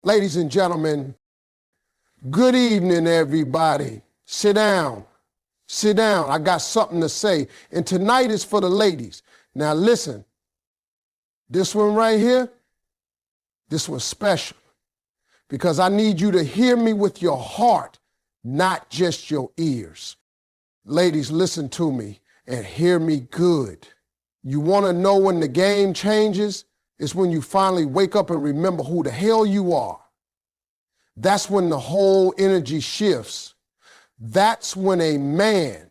Ladies and gentlemen, good evening, everybody. Sit down. Sit down. I got something to say. And tonight is for the ladies. Now listen, this one right here, this one's special because I need you to hear me with your heart, not just your ears. Ladies, listen to me and hear me good. You want to know when the game changes? It's when you finally wake up and remember who the hell you are. That's when the whole energy shifts. That's when a man,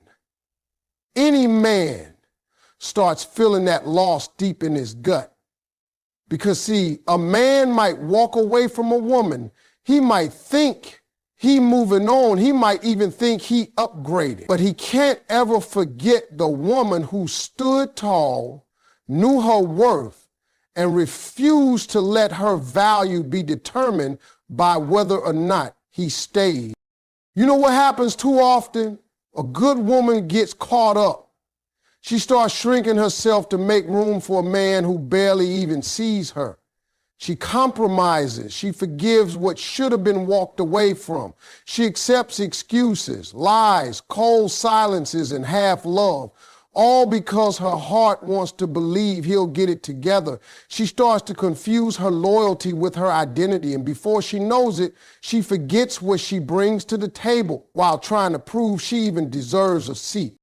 any man, starts feeling that loss deep in his gut. Because see, a man might walk away from a woman. He might think he moving on. He might even think he upgraded. But he can't ever forget the woman who stood tall, knew her worth, and refused to let her value be determined by whether or not he stayed. You know what happens too often? A good woman gets caught up. She starts shrinking herself to make room for a man who barely even sees her. She compromises. She forgives what should have been walked away from. She accepts excuses, lies, cold silences, and half love, all because her heart wants to believe he'll get it together. She starts to confuse her loyalty with her identity, and before she knows it, she forgets what she brings to the table while trying to prove she even deserves a seat.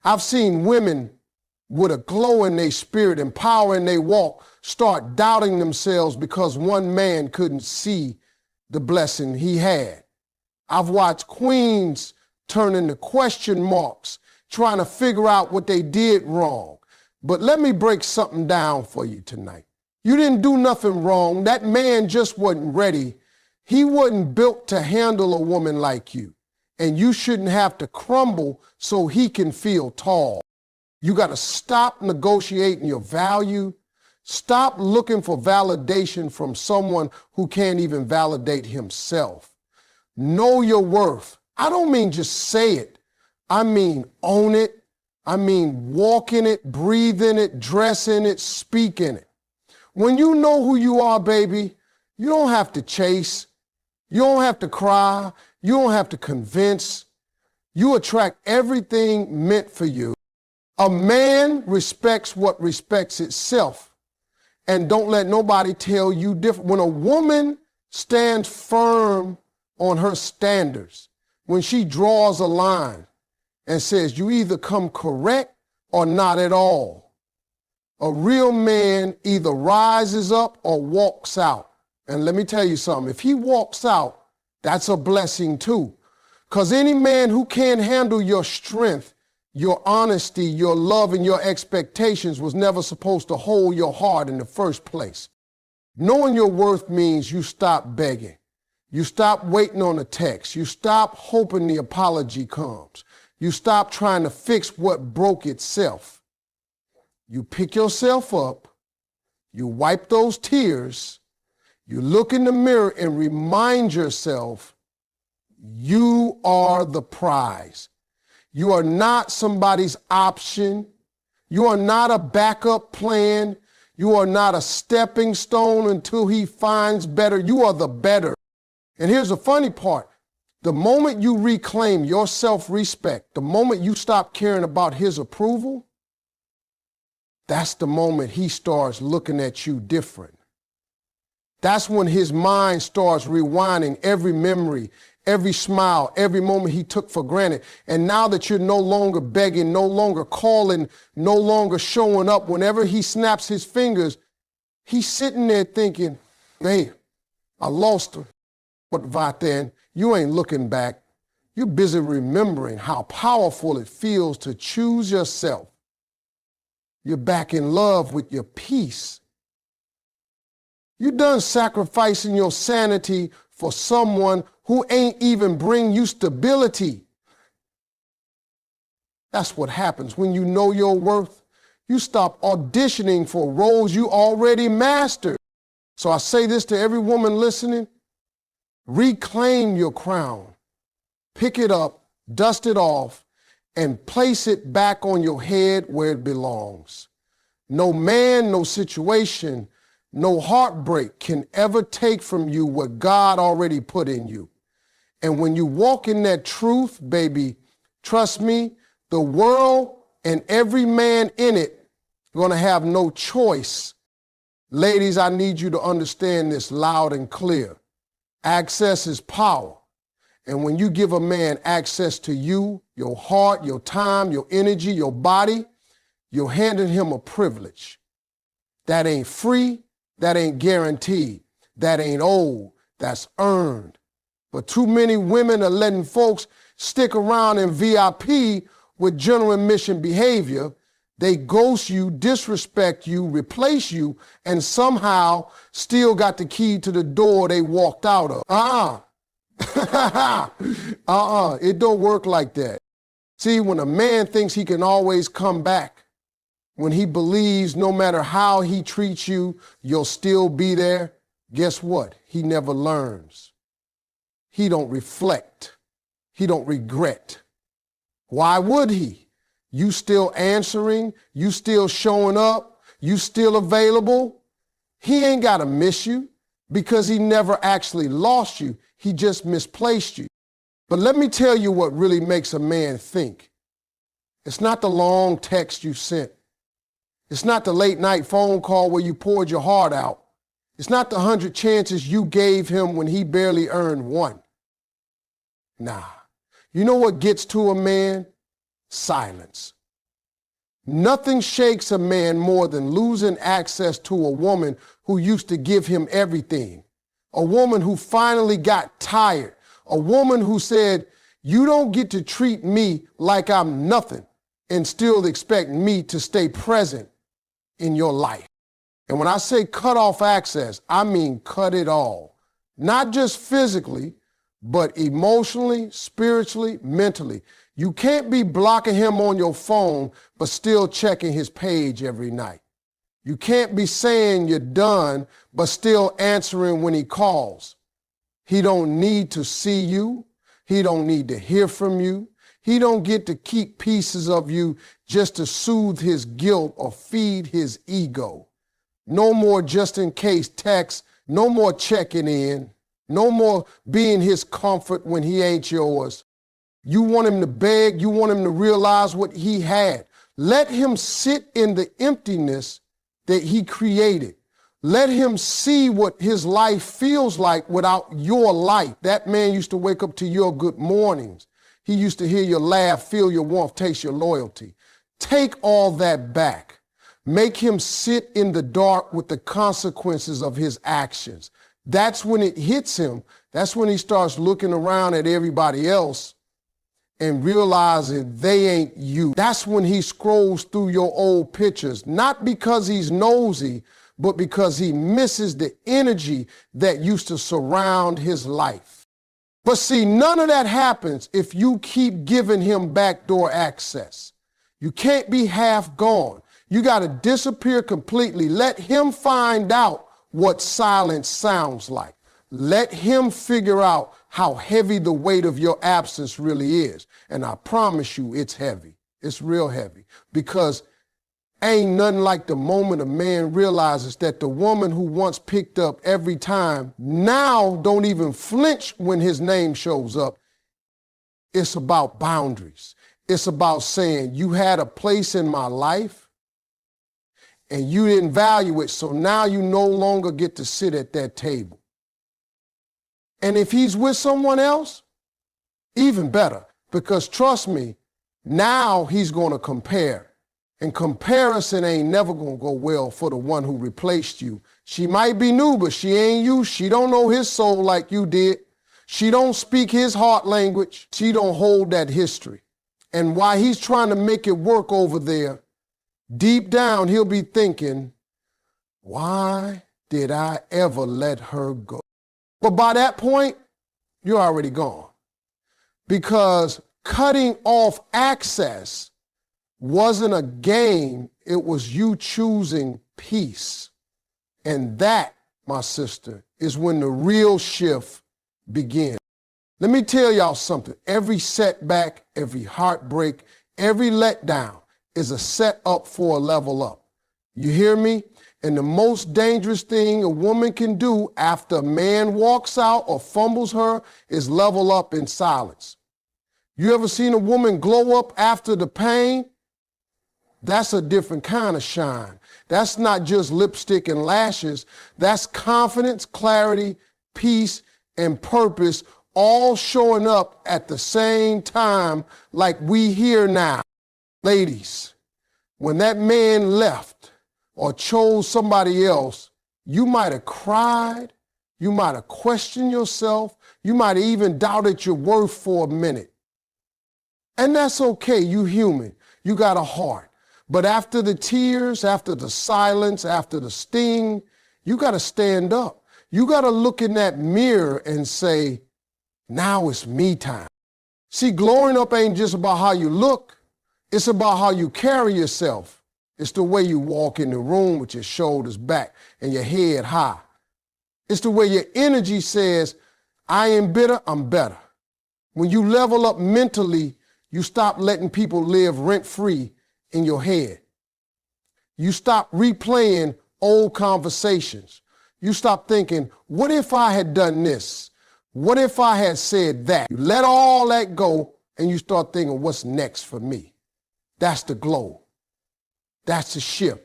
I've seen women with a glow in their spirit and power in their walk start doubting themselves because one man couldn't see the blessing he had. I've watched queens turn into question marks trying to figure out what they did wrong. But let me break something down for you tonight. You didn't do nothing wrong. That man just wasn't ready. He wasn't built to handle a woman like you. And you shouldn't have to crumble so he can feel tall. You got to stop negotiating your value. Stop looking for validation from someone who can't even validate himself. Know your worth. I don't mean just say it. I mean own it. I mean walk in it, breathe in it, dress in it, speak in it. When you know who you are, baby, you don't have to chase. You don't have to cry. You don't have to convince. You attract everything meant for you. A man respects what respects itself. And don't let nobody tell you different. When a woman stands firm on her standards, when she draws a line and says you either come correct or not at all, a real man either rises up or walks out. And let me tell you something, if he walks out, that's a blessing too. Because any man who can't handle your strength, your honesty, your love, and your expectations was never supposed to hold your heart in the first place. Knowing your worth means you stop begging. You stop waiting on a text. You stop hoping the apology comes. You stop trying to fix what broke itself. You pick yourself up. You wipe those tears. You look in the mirror and remind yourself, you are the prize. You are not somebody's option. You are not a backup plan. You are not a stepping stone until he finds better. You are the better. And here's the funny part. The moment you reclaim your self-respect, the moment you stop caring about his approval, that's the moment he starts looking at you different. That's when his mind starts rewinding every memory, every smile, every moment he took for granted. And now that you're no longer begging, no longer calling, no longer showing up, whenever he snaps his fingers, he's sitting there thinking, hey, I lost her. But right then, you ain't looking back. You're busy remembering how powerful it feels to choose yourself. You're back in love with your peace. You're done sacrificing your sanity for someone who ain't even bring you stability. That's what happens when you know your worth. You stop auditioning for roles you already mastered. So I say this to every woman listening. Reclaim your crown. Pick it up, dust it off, and place it back on your head where it belongs. No man, no situation, No heartbreak can ever take from you what God already put in you. And when you walk in that truth, baby, trust me, the world and every man in it going to have no choice. Ladies, I need you to understand this loud and clear. Access is power. And when you give a man access to you, your heart, your time, your energy, your body, you're handing him a privilege. That ain't free, that ain't guaranteed, that ain't owed, that's earned. But too many women are letting folks stick around in VIP with general admission behavior. They ghost you, disrespect you, replace you, and somehow still got the key to the door they walked out of. It don't work like that. See, when a man thinks he can always come back, when he believes no matter how he treats you, you'll still be there, guess what? He never learns. He don't reflect. He don't regret. Why would he? You still answering, you still showing up, you still available. He ain't got to miss you because he never actually lost you. He just misplaced you. But let me tell you what really makes a man think. It's not the long text you sent. It's not the late night phone call where you poured your heart out. It's not the 100 chances you gave him when he barely earned one. Nah. You know what gets to a man? Silence. Nothing shakes a man more than losing access to a woman who used to give him everything. A woman who finally got tired. A woman who said, you don't get to treat me like I'm nothing and still expect me to stay present in your life. And when I say cut off access, I mean cut it all. Not just physically, but emotionally, spiritually, mentally. You can't be blocking him on your phone, but still checking his page every night. You can't be saying you're done, but still answering when he calls. He don't need to see you. He don't need to hear from you. He don't get to keep pieces of you just to soothe his guilt or feed his ego. No more just in case texts, no more checking in, no more being his comfort when he ain't yours. You want him to beg, you want him to realize what he had. Let him sit in the emptiness that he created. Let him see what his life feels like without your light. That man used to wake up to your good mornings. He used to hear your laugh, feel your warmth, taste your loyalty. Take all that back. Make him sit in the dark with the consequences of his actions. That's when it hits him. That's when he starts looking around at everybody else and realizing they ain't you. That's when he scrolls through your old pictures, not because he's nosy, but because he misses the energy that used to surround his life. But see, none of that happens if you keep giving him backdoor access. You can't be half gone. You got to disappear completely. Let him find out what silence sounds like. Let him figure out how heavy the weight of your absence really is. And I promise you it's heavy. It's real heavy. Because ain't nothing like the moment a man realizes that the woman who once picked up every time now don't even flinch when his name shows up. It's about boundaries. It's about saying you had a place in my life and you didn't value it, so now you no longer get to sit at that table. And if he's with someone else, even better, because trust me, now he's going to compare. And comparison ain't never going to go well for the one who replaced you. She might be new, but she ain't you. She don't know his soul like you did. She don't speak his heart language. She don't hold that history. And while he's trying to make it work over there, deep down he'll be thinking, why did I ever let her go? But by that point, you're already gone. Because cutting off access wasn't a game, it was you choosing peace. And that, my sister, is when the real shift begins. Let me tell y'all something. Every setback, every heartbreak, every letdown is a set up for a level up. You hear me? And the most dangerous thing a woman can do after a man walks out or fumbles her is level up in silence. You ever seen a woman glow up after the pain? That's a different kind of shine. That's not just lipstick and lashes. That's confidence, clarity, peace, and purpose all showing up at the same time like we here now. Ladies, when that man left or chose somebody else, you might have cried, you might have questioned yourself, you might have even doubted your worth for a minute. And that's okay, you human, you got a heart. But after the tears, after the silence, after the sting, you got to stand up. You got to look in that mirror and say, now it's me time. See, glowing up ain't just about how you look. It's about how you carry yourself. It's the way you walk in the room with your shoulders back and your head high. It's the way your energy says, I ain't bitter, I'm better. When you level up mentally, you stop letting people live rent-free in your head. You stop replaying old conversations. You stop thinking, what if I had done this? What if I had said that? You let all that go and you start thinking, what's next for me? That's the glow. That's the shift.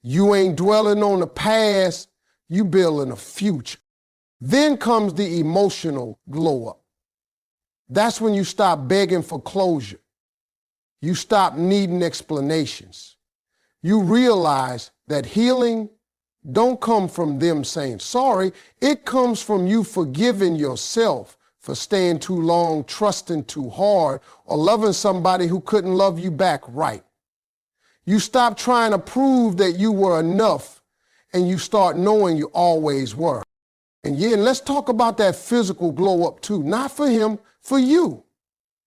You ain't dwelling on the past, you building a future. Then comes the emotional glow up. That's when you stop begging for closure. You stop needing explanations. You realize that healing don't come from them saying sorry. It comes from you forgiving yourself for staying too long, trusting too hard, or loving somebody who couldn't love you back right. You stop trying to prove that you were enough, and you start knowing you always were. And let's talk about that physical glow up too. Not for him, for you.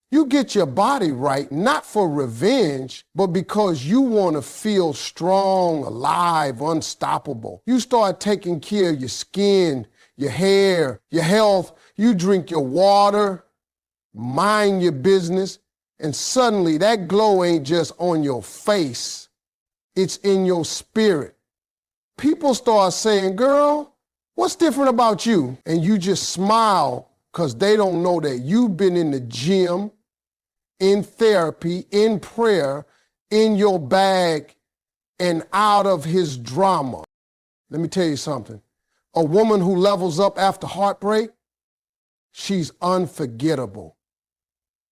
You get your body right, not for revenge, but because you want to feel strong, alive, unstoppable. You start taking care of your skin, your hair, your health. You drink your water, mind your business, and suddenly that glow ain't just on your face. It's in your spirit. People start saying, girl, what's different about you? And you just smile because they don't know that you've been in the gym, in therapy, in prayer, in your bag, and out of his drama. Let me tell you something. A woman who levels up after heartbreak, she's unforgettable.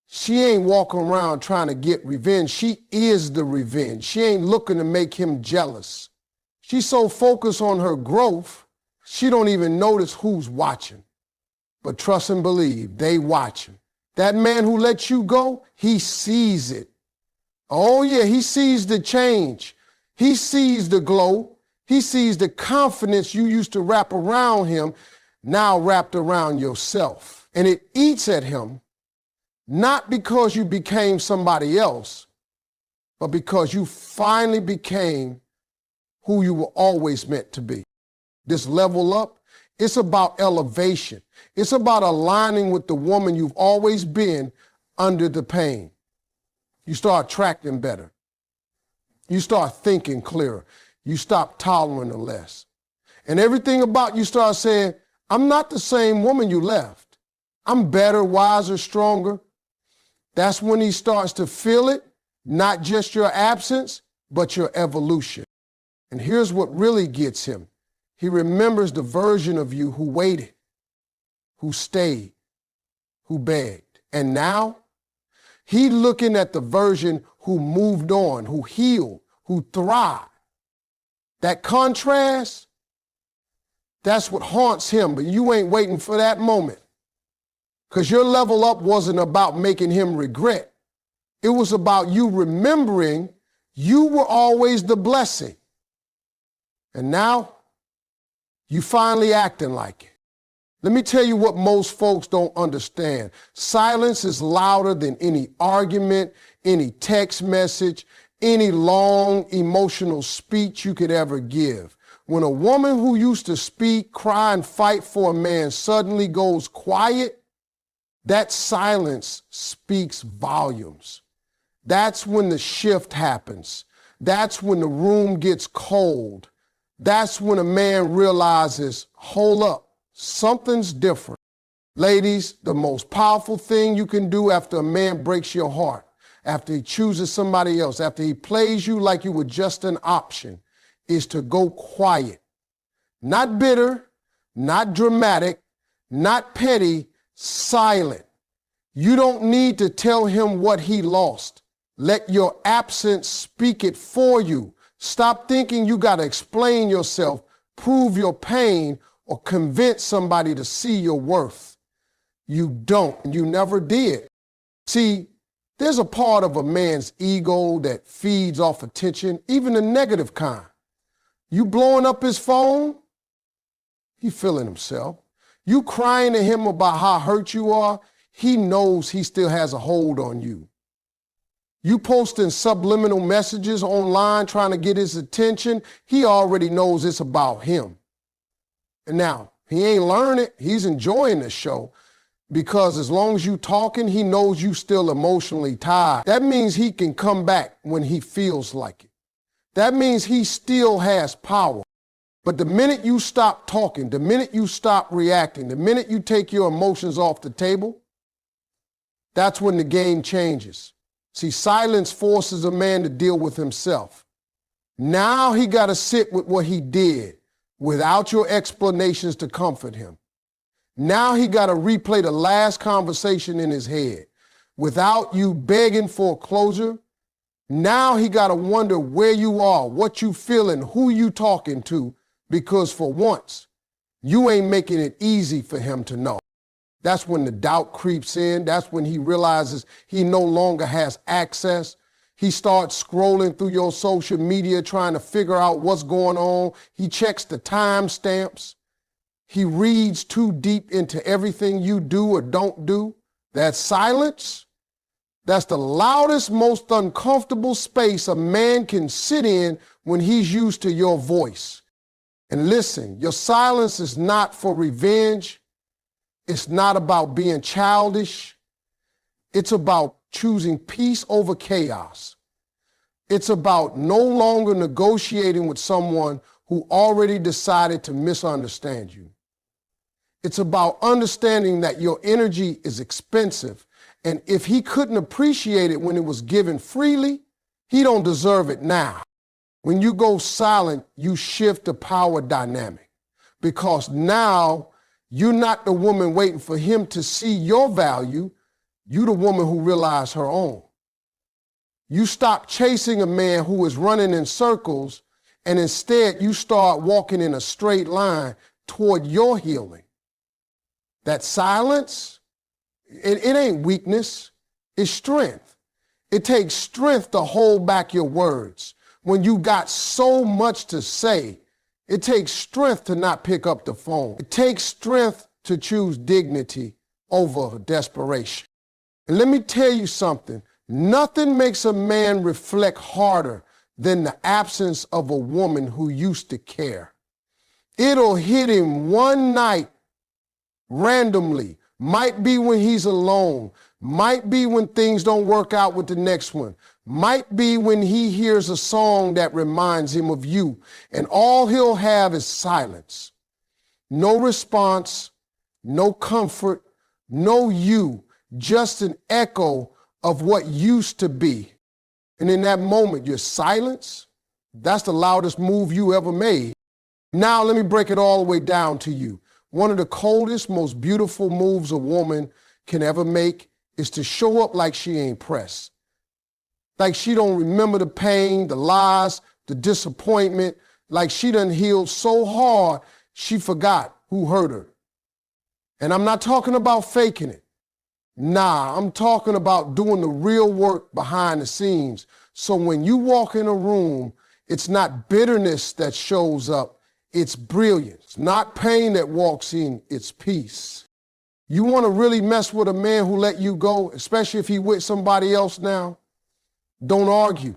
She ain't walking around trying to get revenge. She is the revenge. She ain't looking to make him jealous. She's so focused on her growth, she don't even notice who's watching. But trust and believe, they watching. That man who let you go, he sees it. Oh yeah, he sees the change. He sees the glow. He sees the confidence you used to wrap around him, now wrapped around yourself. And it eats at him, not because you became somebody else, but because you finally became who you were always meant to be. This level up, it's about elevation. It's about aligning with the woman you've always been under the pain. You start tracking better. You start thinking clearer. You stop tolerating less. And everything about you starts saying, I'm not the same woman you left. I'm better, wiser, stronger. That's when he starts to feel it, not just your absence, but your evolution. And here's what really gets him. He remembers the version of you who waited, who stayed, who begged. And now, he looking at the version who moved on, who healed, who thrived. That contrast, that's what haunts him, but you ain't waiting for that moment. Because your level up wasn't about making him regret. It was about you remembering you were always the blessing. And now, you finally acting like it. Let me tell you what most folks don't understand. Silence is louder than any argument, any text message, any long emotional speech you could ever give. When a woman who used to speak, cry, and fight for a man suddenly goes quiet, that silence speaks volumes. That's when the shift happens. That's when the room gets cold. That's when a man realizes, hold up, something's different. Ladies, the most powerful thing you can do after a man breaks your heart, after he chooses somebody else, after he plays you like you were just an option, is to go quiet. Not bitter, not dramatic, not petty, silent. You don't need to tell him what he lost. Let your absence speak it for you. Stop thinking you got to explain yourself, prove your pain, or convince somebody to see your worth. You don't. You never did. See, there's a part of a man's ego that feeds off attention, even the negative kind. You blowing up his phone, he feeling himself. You crying to him about how hurt you are, he knows he still has a hold on you. You posting subliminal messages online trying to get his attention, he already knows it's about him. And now, he ain't learning, he's enjoying the show, because as long as you talking, he knows you still emotionally tied. That means he can come back when he feels like it. That means he still has power. But the minute you stop talking, the minute you stop reacting, the minute you take your emotions off the table, that's when the game changes. See, silence forces a man to deal with himself. Now he got to sit with what he did without your explanations to comfort him. Now he got to replay the last conversation in his head without you begging for closure. Now he got to wonder where you are, what you feeling, who you talking to, because for once, you ain't making it easy for him to know. That's when the doubt creeps in. That's when he realizes he no longer has access. He starts scrolling through your social media trying to figure out what's going on. He checks the timestamps. He reads too deep into everything you do or don't do. That silence, that's the loudest, most uncomfortable space a man can sit in when he's used to your voice. And listen, your silence is not for revenge. It's not about being childish. It's about choosing peace over chaos. It's about no longer negotiating with someone who already decided to misunderstand you. It's about understanding that your energy is expensive, and if he couldn't appreciate it when it was given freely, he don't deserve it now. When you go silent, you shift the power dynamic, because now you're not the woman waiting for him to see your value. You're the woman who realized her own. You stop chasing a man who is running in circles, and instead you start walking in a straight line toward your healing. That silence, it ain't weakness, it's strength. It takes strength to hold back your words. When you got so much to say, it takes strength to not pick up the phone. It takes strength to choose dignity over desperation. And let me tell you something, nothing makes a man reflect harder than the absence of a woman who used to care. It'll hit him one night randomly, might be when he's alone, might be when things don't work out with the next one, might be when he hears a song that reminds him of you, and all he'll have is silence. No response, no comfort, no you, just an echo of what used to be. And in that moment, your silence, that's the loudest move you ever made. Now let me break it all the way down to you. One of the coldest, most beautiful moves a woman can ever make is to show up like she ain't pressed. Like she don't remember the pain, the lies, the disappointment, like she done healed so hard she forgot who hurt her. And I'm not talking about faking it. Nah, I'm talking about doing the real work behind the scenes. So when you walk in a room, it's not bitterness that shows up, it's brilliance. Not pain that walks in, it's peace. You want to really mess with a man who let you go, especially if he with somebody else now? Don't argue.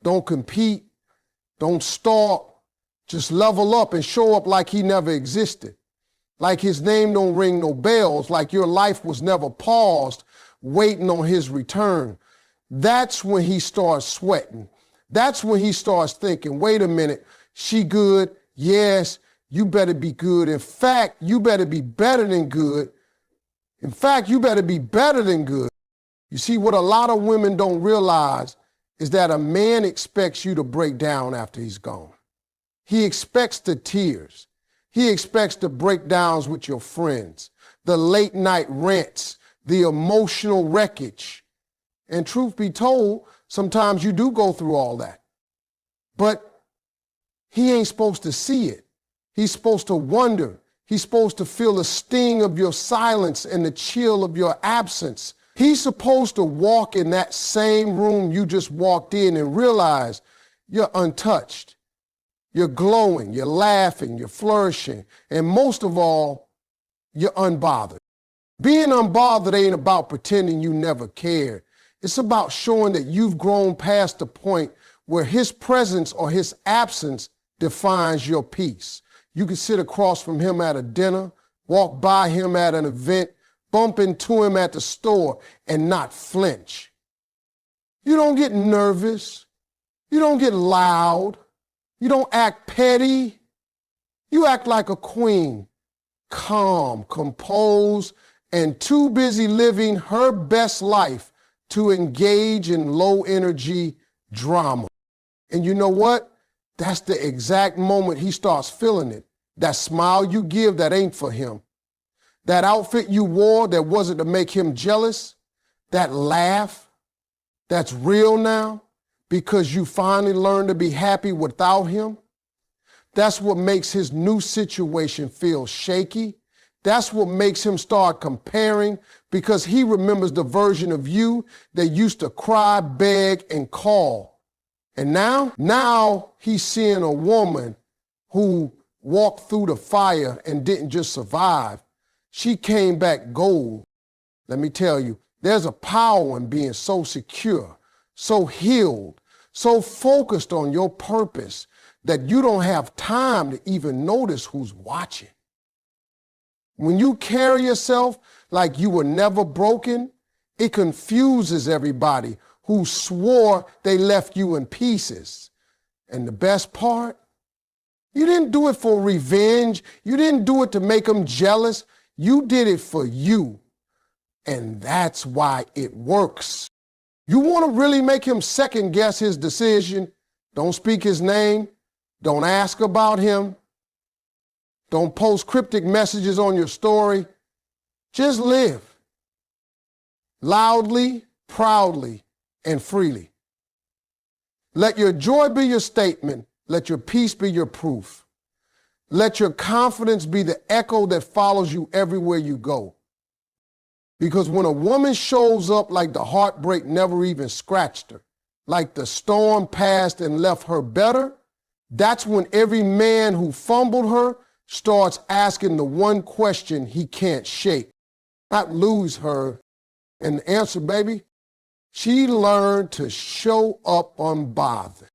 Don't compete. Don't stalk. Just level up and show up like he never existed. Like his name don't ring no bells, like your life was never paused, waiting on his return. That's when he starts sweating. That's when he starts thinking, wait a minute, She good. Yes, you better be good. In fact, you better be better than good. In fact, you better be better than good. You see, what a lot of women don't realize is that a man expects you to break down after he's gone. He expects the tears. He expects the breakdowns with your friends, the late night rants, the emotional wreckage. And truth be told, sometimes you do go through all that. But he ain't supposed to see it. He's supposed to wonder. He's supposed to feel the sting of your silence and the chill of your absence. He's supposed to walk in that same room you just walked in and realize you're untouched. You're glowing, you're laughing, you're flourishing, and most of all, you're unbothered. Being unbothered ain't about pretending you never cared. It's about showing that you've grown past the point where his presence or his absence defines your peace. You can sit across from him at a dinner, walk by him at an event, bump into him at the store, and not flinch. You don't get nervous. You don't get loud. You don't act petty. You act like a queen, calm, composed, and too busy living her best life to engage in low-energy drama. And you know what? That's the exact moment he starts feeling it. That smile you give that ain't for him. That outfit you wore that wasn't to make him jealous. That laugh that's real now because you finally learned to be happy without him. That's what makes his new situation feel shaky. That's what makes him start comparing because he remembers the version of you that used to cry, beg, and call. And now he's seeing a woman who walked through the fire and didn't just survive. She came back gold. Let me tell you, there's a power in being so secure, so healed, so focused on your purpose that you don't have time to even notice who's watching. When you carry yourself like you were never broken, it confuses everybody who swore they left you in pieces. And the best part, you didn't do it for revenge. You didn't do it to make them jealous. You did it for you. And that's why it works. You want to really make him second guess his decision? Don't speak his name. Don't ask about him. Don't post cryptic messages on your story. Just live loudly, proudly, and freely. Let your joy be your statement. Let your peace be your proof. Let your confidence be the echo that follows you everywhere you go. Because when a woman shows up like the heartbreak never even scratched her, like the storm passed and left her better, that's when every man who fumbled her starts asking the one question he can't shake, not lose her. And the answer, baby, she learned to show up unbothered.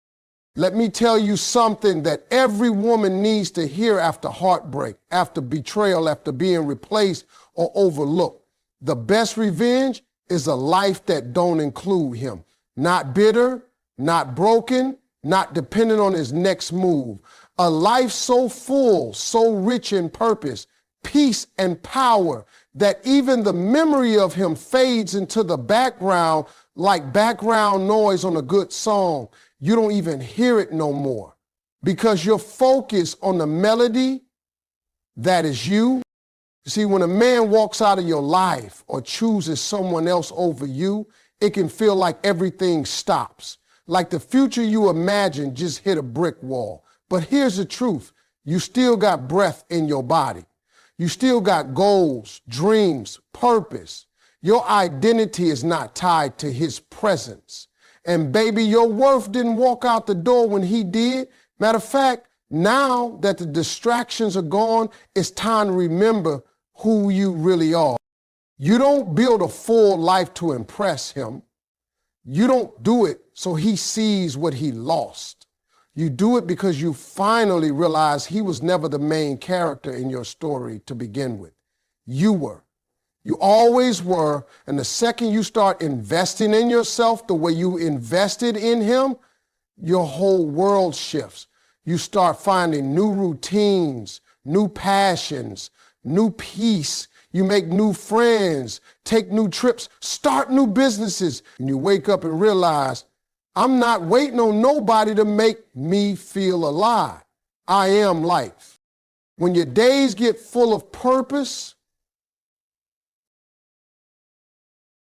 Let me tell you something that every woman needs to hear after heartbreak, after betrayal, after being replaced or overlooked. The best revenge is a life that don't include him. Not bitter, not broken, not dependent on his next move. A life so full, so rich in purpose, peace, and power that even the memory of him fades into the background like background noise on a good song. You don't even hear it no more because you're focused on the melody that is you. See, when a man walks out of your life or chooses someone else over you, it can feel like everything stops, like the future you imagined just hit a brick wall. But here's the truth. You still got breath in your body. You still got goals, dreams, purpose. Your identity is not tied to his presence. And baby, your worth didn't walk out the door when he did. Matter of fact, now that the distractions are gone, it's time to remember who you really are. You don't build a full life to impress him. You don't do it so he sees what he lost. You do it because you finally realize he was never the main character in your story to begin with. You were. You always were. And the second you start investing in yourself the way you invested in him, your whole world shifts. You start finding new routines, new passions, new peace. You make new friends, take new trips, start new businesses. And you wake up and realize, I'm not waiting on nobody to make me feel alive. I am life. When your days get full of purpose,